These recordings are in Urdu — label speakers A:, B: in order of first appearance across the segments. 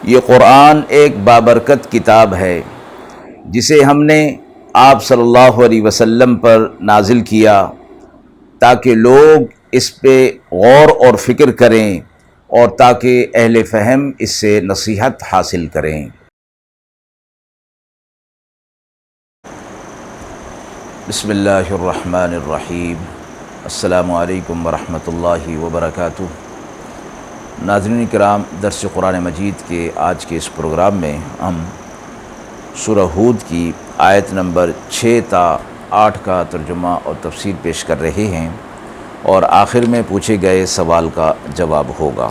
A: یہ قرآن ایک بابرکت کتاب ہے جسے ہم نے آپ صلی اللہ علیہ وسلم پر نازل کیا تاکہ لوگ اس پہ غور اور فکر کریں اور تاکہ اہل فہم اس سے نصیحت حاصل کریں۔ بسم اللہ الرحمن الرحیم۔ السلام علیکم ورحمۃ اللہ وبرکاتہ۔ ناظرین کرام، درس قرآن مجید کے آج کے اس پروگرام میں ہم سورہ ہود کی آیت نمبر 6 تا 8 کا ترجمہ اور تفسیر پیش کر رہے ہیں اور آخر میں پوچھے گئے سوال کا جواب ہوگا۔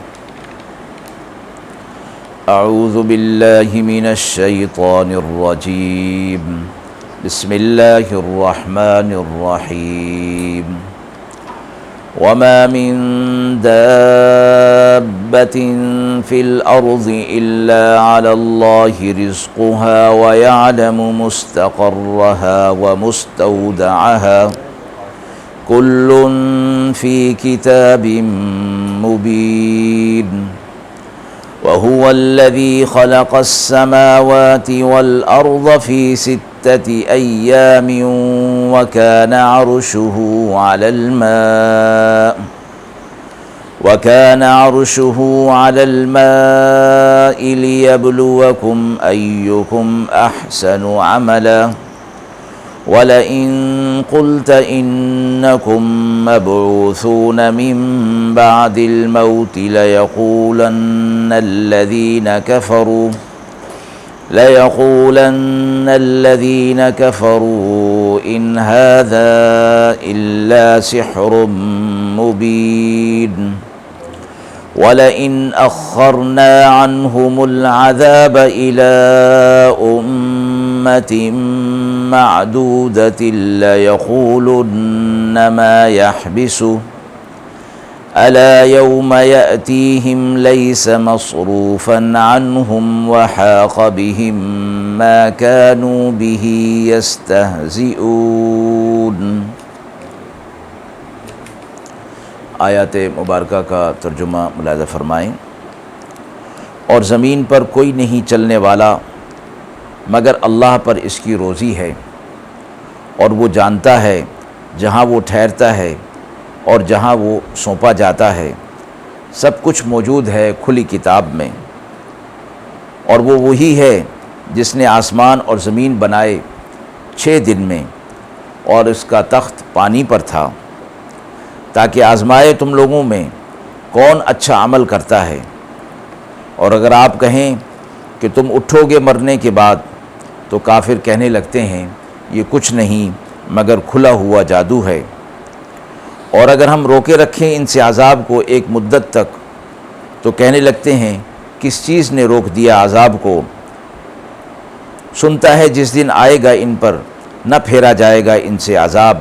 A: اعوذ باللہ من الشیطان الرجیم، بسم اللہ الرحمن الرحیم۔ وما من دابة في الأرض إلا على الله رزقها ويعلم مستقرها ومستودعها كل في كتاب مبين وهو الذي خلق السماوات والأرض في 6 أيام وكان عرشه على الماء ليبلوكم أيكم أحسن عملا ولئن قلت إنكم مبعوثون من بعد الموت ليقولن الذين كفروا إن هذا إلا سحر مبين ولئن أخرنا عنهم العذاب إلى أمة معدودة ليقولن ما يحبسه ألا يوم يأتيهم ليس مصروفا عنهم وحاق بهم ما كانوا به يستهزئون۔ آیات مبارکہ کا ترجمہ ملاحظہ فرمائیں۔ اور زمین پر کوئی نہیں چلنے والا مگر اللہ پر اس کی روزی ہے، اور وہ جانتا ہے جہاں وہ ٹھہرتا ہے اور جہاں وہ سونپا جاتا ہے، سب کچھ موجود ہے کھلی کتاب میں۔ اور وہ وہی ہے جس نے آسمان اور زمین بنائے 6 دن میں، اور اس کا تخت پانی پر تھا تاکہ آزمائے تم لوگوں میں کون اچھا عمل کرتا ہے۔ اور اگر آپ کہیں کہ تم اٹھو گے مرنے کے بعد، تو کافر کہنے لگتے ہیں یہ کچھ نہیں مگر کھلا ہوا جادو ہے۔ اور اگر ہم روکے رکھیں ان سے عذاب کو ایک مدت تک، تو کہنے لگتے ہیں کس چیز نے روک دیا عذاب کو؟ سنتا ہے جس دن آئے گا ان پر نہ پھیرا جائے گا ان سے عذاب،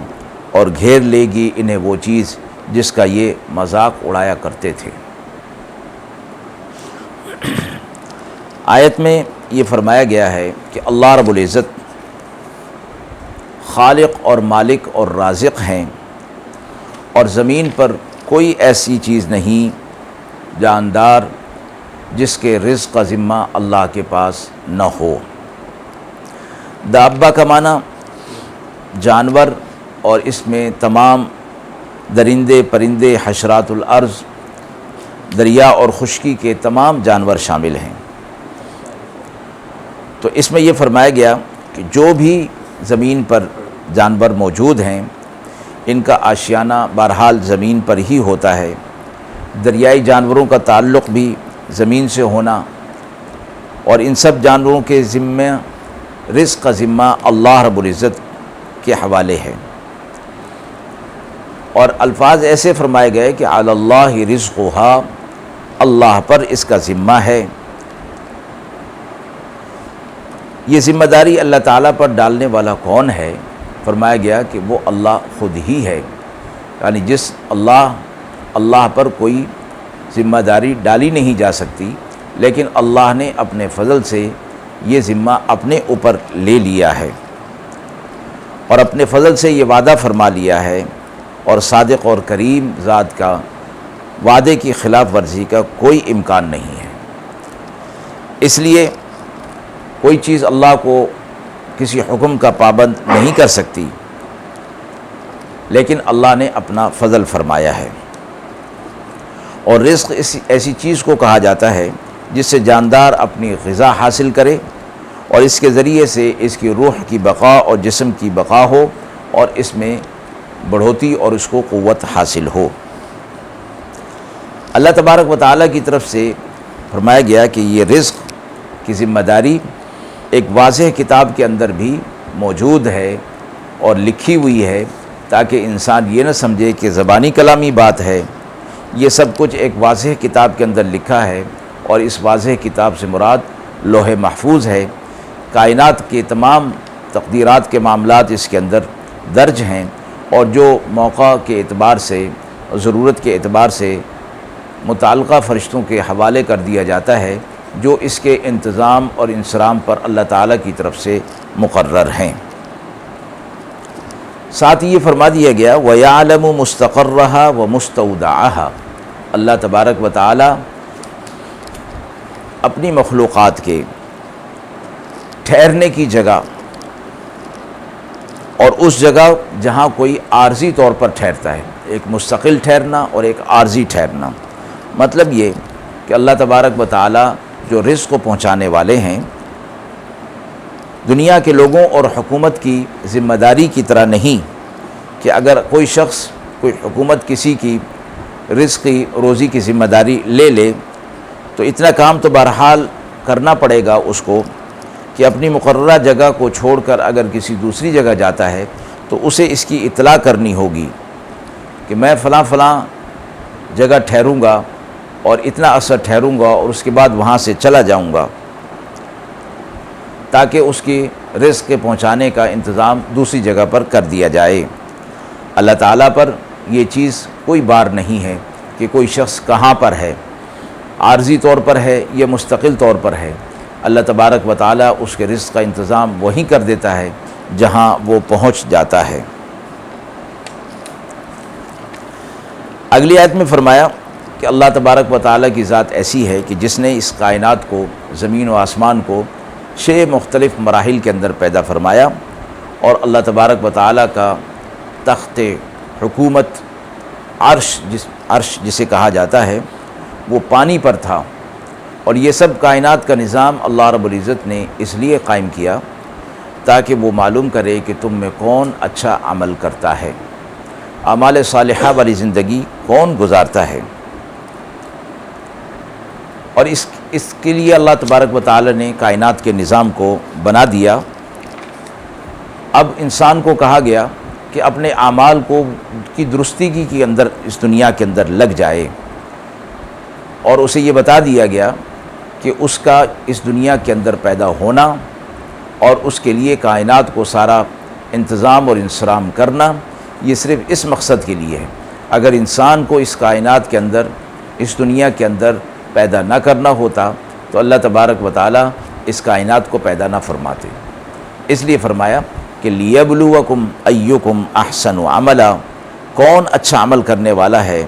A: اور گھیر لے گی انہیں وہ چیز جس کا یہ مذاق اڑایا کرتے تھے۔ آیت میں یہ فرمایا گیا ہے کہ اللہ رب العزت خالق اور مالک اور رازق ہیں، اور زمین پر کوئی ایسی چیز نہیں جاندار جس کے رزق کا ذمہ اللہ کے پاس نہ ہو۔ دابہ کا معنی جانور، اور اس میں تمام درندے پرندے حشرات الارض، دریا اور خشکی کے تمام جانور شامل ہیں۔ تو اس میں یہ فرمایا گیا کہ جو بھی زمین پر جانور موجود ہیں ان کا آشیانہ بہرحال زمین پر ہی ہوتا ہے۔ دریائی جانوروں کا تعلق بھی زمین سے ہونا، اور ان سب جانوروں کے ذمہ رزق کا ذمہ اللہ رب العزت کے حوالے ہے۔ اور الفاظ ایسے فرمائے گئے کہ علی اللہ رزقھا، اللہ پر اس کا ذمہ ہے۔ یہ ذمہ داری اللہ تعالیٰ پر ڈالنے والا کون ہے؟ فرمایا گیا کہ وہ اللہ خود ہی ہے، یعنی جس اللہ پر کوئی ذمہ داری ڈالی نہیں جا سکتی، لیکن اللہ نے اپنے فضل سے یہ ذمہ اپنے اوپر لے لیا ہے، اور اپنے فضل سے یہ وعدہ فرما لیا ہے، اور صادق اور کریم ذات کا وعدے کی خلاف ورزی کا کوئی امکان نہیں ہے۔ اس لیے کوئی چیز اللہ کو کسی حکم کا پابند نہیں کر سکتی، لیکن اللہ نے اپنا فضل فرمایا ہے۔ اور رزق ایسی چیز کو کہا جاتا ہے جس سے جاندار اپنی غذا حاصل کرے اور اس کے ذریعے سے اس کی روح کی بقا اور جسم کی بقا ہو اور اس میں بڑھوتی اور اس کو قوت حاصل ہو۔ اللہ تبارک و تعالیٰ کی طرف سے فرمایا گیا کہ یہ رزق کی ذمہ داری ایک واضح کتاب کے اندر بھی موجود ہے اور لکھی ہوئی ہے، تاکہ انسان یہ نہ سمجھے کہ زبانی کلامی بات ہے۔ یہ سب کچھ ایک واضح کتاب کے اندر لکھا ہے، اور اس واضح کتاب سے مراد لوح محفوظ ہے۔ کائنات کے تمام تقدیرات کے معاملات اس کے اندر درج ہیں، اور جو موقع کے اعتبار سے، ضرورت کے اعتبار سے متعلقہ فرشتوں کے حوالے کر دیا جاتا ہے، جو اس کے انتظام اور انصرام پر اللہ تعالیٰ کی طرف سے مقرر ہیں۔ ساتھ ہی یہ فرما دیا گیا وَيَعْلَمُ مُسْتَقَرَّهَا وَمُسْتَوْدَعَهَا، اللہ تبارک و تعالیٰ اپنی مخلوقات کے ٹھہرنے کی جگہ اور اس جگہ جہاں کوئی عارضی طور پر ٹھہرتا ہے، ایک مستقل ٹھہرنا اور ایک عارضی ٹھہرنا، مطلب یہ کہ اللہ تبارک و تعالیٰ جو رزق کو پہنچانے والے ہیں، دنیا کے لوگوں اور حکومت کی ذمہ داری کی طرح نہیں کہ اگر کوئی شخص، کوئی حکومت کسی کی رزق کی روزی کی ذمہ داری لے لے تو اتنا کام تو بہرحال کرنا پڑے گا اس کو کہ اپنی مقررہ جگہ کو چھوڑ کر اگر کسی دوسری جگہ جاتا ہے تو اسے اس کی اطلاع کرنی ہوگی کہ میں فلاں فلاں جگہ ٹھہروں گا اور اتنا عرصہ ٹھہروں گا اور اس کے بعد وہاں سے چلا جاؤں گا، تاکہ اس کی رزق کے پہنچانے کا انتظام دوسری جگہ پر کر دیا جائے۔ اللہ تعالیٰ پر یہ چیز کوئی بار نہیں ہے کہ کوئی شخص کہاں پر ہے، عارضی طور پر ہے یا مستقل طور پر ہے۔ اللہ تبارک و تعالیٰ اس کے رزق کا انتظام وہیں کر دیتا ہے جہاں وہ پہنچ جاتا ہے۔ اگلی آیت میں فرمایا کہ اللہ تبارک و تعالیٰ کی ذات ایسی ہے کہ جس نے اس کائنات کو، زمین و آسمان کو 6 مختلف مراحل کے اندر پیدا فرمایا، اور اللہ تبارک و تعالیٰ کا تخت حکومت عرش جسے کہا جاتا ہے وہ پانی پر تھا، اور یہ سب کائنات کا نظام اللہ رب العزت نے اس لیے قائم کیا تاکہ وہ معلوم کرے کہ تم میں کون اچھا عمل کرتا ہے، اعمال صالحہ والی زندگی کون گزارتا ہے۔ اور اس کے لیے اللہ تبارک و تعالی نے کائنات کے نظام کو بنا دیا۔ اب انسان کو کہا گیا کہ اپنے اعمال کو کی درستگی کے اندر اس دنیا کے اندر لگ جائے، اور اسے یہ بتا دیا گیا کہ اس کا اس دنیا کے اندر پیدا ہونا اور اس کے لیے کائنات کو سارا انتظام اور انصرام کرنا یہ صرف اس مقصد کے لیے ہے۔ اگر انسان کو اس کائنات کے اندر، اس دنیا کے اندر پیدا نہ کرنا ہوتا تو اللہ تبارک و تعالی اس کائنات کو پیدا نہ فرماتے۔ اس لیے فرمایا کہ لیبلوکم ایکم احسن عملا، کون اچھا عمل کرنے والا ہے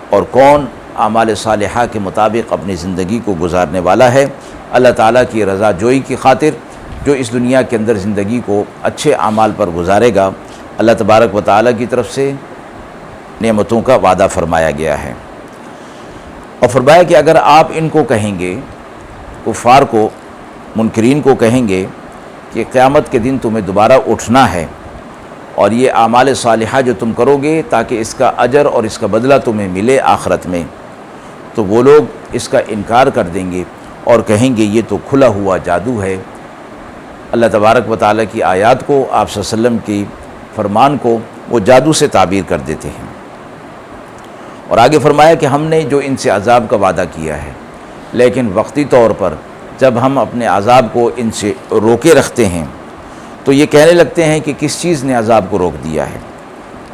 A: اور کون اعمال صالحہ کے مطابق اپنی زندگی کو گزارنے والا ہے۔ اللہ تعالیٰ کی رضا جوئی کی خاطر جو اس دنیا کے اندر زندگی کو اچھے اعمال پر گزارے گا، اللہ تبارک و تعالیٰ کی طرف سے نعمتوں کا وعدہ فرمایا گیا ہے۔ اور فرمایا کہ اگر آپ ان کو کہیں گے، کفار کو، منکرین کو کہیں گے کہ قیامت کے دن تمہیں دوبارہ اٹھنا ہے اور یہ اعمال صالحہ جو تم کرو گے تاکہ اس کا اجر اور اس کا بدلہ تمہیں ملے آخرت میں، تو وہ لوگ اس کا انکار کر دیں گے اور کہیں گے یہ تو کھلا ہوا جادو ہے۔ اللہ تبارک و تعالیٰ کی آیات کو، آپ صلی اللہ علیہ وسلم کی فرمان کو وہ جادو سے تعبیر کر دیتے ہیں۔ اور آگے فرمایا کہ ہم نے جو ان سے عذاب کا وعدہ کیا ہے، لیکن وقتی طور پر جب ہم اپنے عذاب کو ان سے روکے رکھتے ہیں تو یہ کہنے لگتے ہیں کہ کس چیز نے عذاب کو روک دیا ہے۔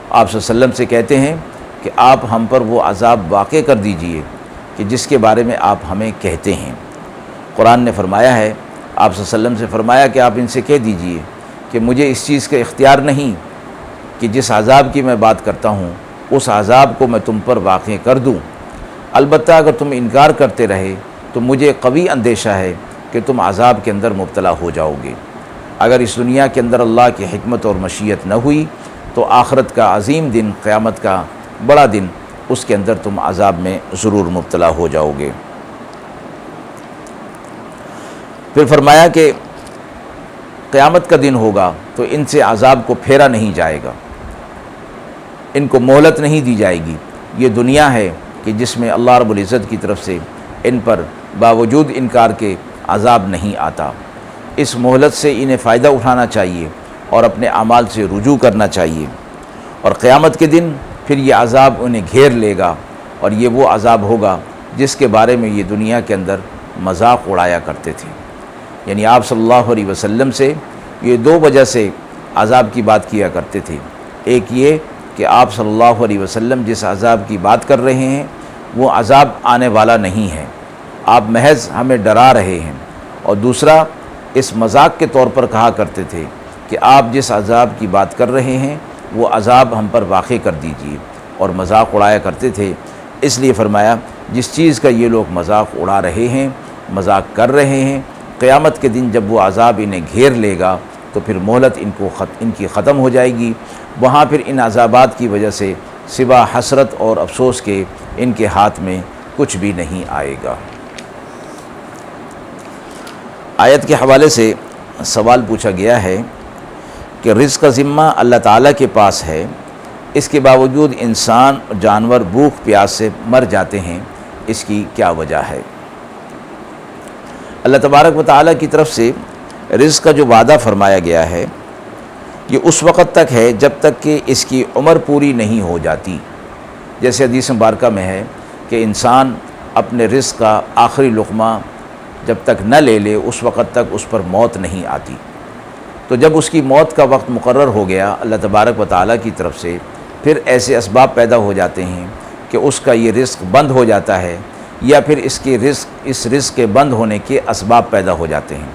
A: آپ صلی اللہ علیہ وسلم سے کہتے ہیں کہ آپ ہم پر وہ عذاب واقع کر دیجئے کہ جس کے بارے میں آپ ہمیں کہتے ہیں۔ قرآن نے فرمایا ہے، آپ صلی اللہ علیہ وسلم سے فرمایا کہ آپ ان سے کہہ دیجئے کہ مجھے اس چیز کا اختیار نہیں کہ جس عذاب کی میں بات کرتا ہوں اس عذاب کو میں تم پر واقع کر دوں، البتہ اگر تم انکار کرتے رہے تو مجھے قوی اندیشہ ہے کہ تم عذاب کے اندر مبتلا ہو جاؤ گے۔ اگر اس دنیا کے اندر اللہ کی حکمت اور مشیت نہ ہوئی تو آخرت کا عظیم دن، قیامت کا بڑا دن، اس کے اندر تم عذاب میں ضرور مبتلا ہو جاؤ گے۔ پھر فرمایا کہ قیامت کا دن ہوگا تو ان سے عذاب کو پھیرا نہیں جائے گا، ان کو مہلت نہیں دی جائے گی۔ یہ دنیا ہے کہ جس میں اللہ رب العزت کی طرف سے ان پر باوجود انکار کے عذاب نہیں آتا۔ اس مہلت سے انہیں فائدہ اٹھانا چاہیے اور اپنے اعمال سے رجوع کرنا چاہیے، اور قیامت کے دن پھر یہ عذاب انہیں گھیر لے گا، اور یہ وہ عذاب ہوگا جس کے بارے میں یہ دنیا کے اندر مذاق اڑایا کرتے تھے۔ یعنی آپ صلی اللہ علیہ وسلم سے یہ دو وجہ سے عذاب کی بات کیا کرتے تھے۔ ایک یہ کہ آپ صلی اللہ علیہ وسلم جس عذاب کی بات کر رہے ہیں وہ عذاب آنے والا نہیں ہے، آپ محض ہمیں ڈرا رہے ہیں۔ اور دوسرا، اس مذاق کے طور پر کہا کرتے تھے کہ آپ جس عذاب کی بات کر رہے ہیں وہ عذاب ہم پر واقع کر دیجیے، اور مذاق اڑایا کرتے تھے۔ اس لیے فرمایا جس چیز کا یہ لوگ مذاق اڑا رہے ہیں، مذاق کر رہے ہیں، قیامت کے دن جب وہ عذاب انہیں گھیر لے گا تو پھر مہلت ان کی ختم ہو جائے گی۔ وہاں پھر ان عذابات کی وجہ سے سوا حسرت اور افسوس کے ان کے ہاتھ میں کچھ بھی نہیں آئے گا۔ آیت کے حوالے سے سوال پوچھا گیا ہے کہ رزق کا ذمہ اللہ تعالیٰ کے پاس ہے، اس کے باوجود انسان اور جانور بھوک پیاس سے مر جاتے ہیں، اس کی کیا وجہ ہے؟ اللہ تبارک و تعالیٰ کی طرف سے رزق کا جو وعدہ فرمایا گیا ہے یہ اس وقت تک ہے جب تک کہ اس کی عمر پوری نہیں ہو جاتی۔ جیسے حدیث مبارکہ میں ہے کہ انسان اپنے رزق کا آخری لقمہ جب تک نہ لے لے اس وقت تک اس پر موت نہیں آتی۔ تو جب اس کی موت کا وقت مقرر ہو گیا اللہ تبارک و تعالیٰ کی طرف سے، پھر ایسے اسباب پیدا ہو جاتے ہیں کہ اس کا یہ رزق بند ہو جاتا ہے، یا پھر اس رزق کے بند ہونے کے اسباب پیدا ہو جاتے ہیں۔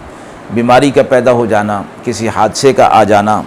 A: بیماری کا پیدا ہو جانا، کسی حادثے کا آ جانا،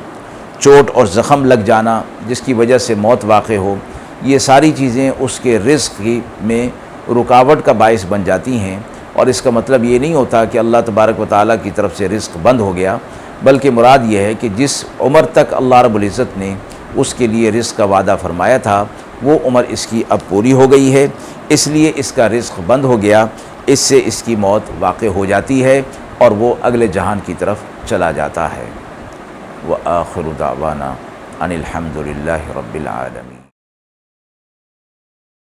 A: چوٹ اور زخم لگ جانا جس کی وجہ سے موت واقع ہو، یہ ساری چیزیں اس کے رزق میں رکاوٹ کا باعث بن جاتی ہیں۔ اور اس کا مطلب یہ نہیں ہوتا کہ اللہ تبارک و تعالیٰ کی طرف سے رزق بند ہو گیا، بلکہ مراد یہ ہے کہ جس عمر تک اللہ رب العزت نے اس کے لیے رزق کا وعدہ فرمایا تھا وہ عمر اس کی اب پوری ہو گئی ہے، اس لیے اس کا رزق بند ہو گیا، اس سے اس کی موت واقع ہو جاتی ہے اور وہ اگلے جہان کی طرف چلا جاتا ہے۔ وآخر دعوانا ان الحمد للہ رب العالمین۔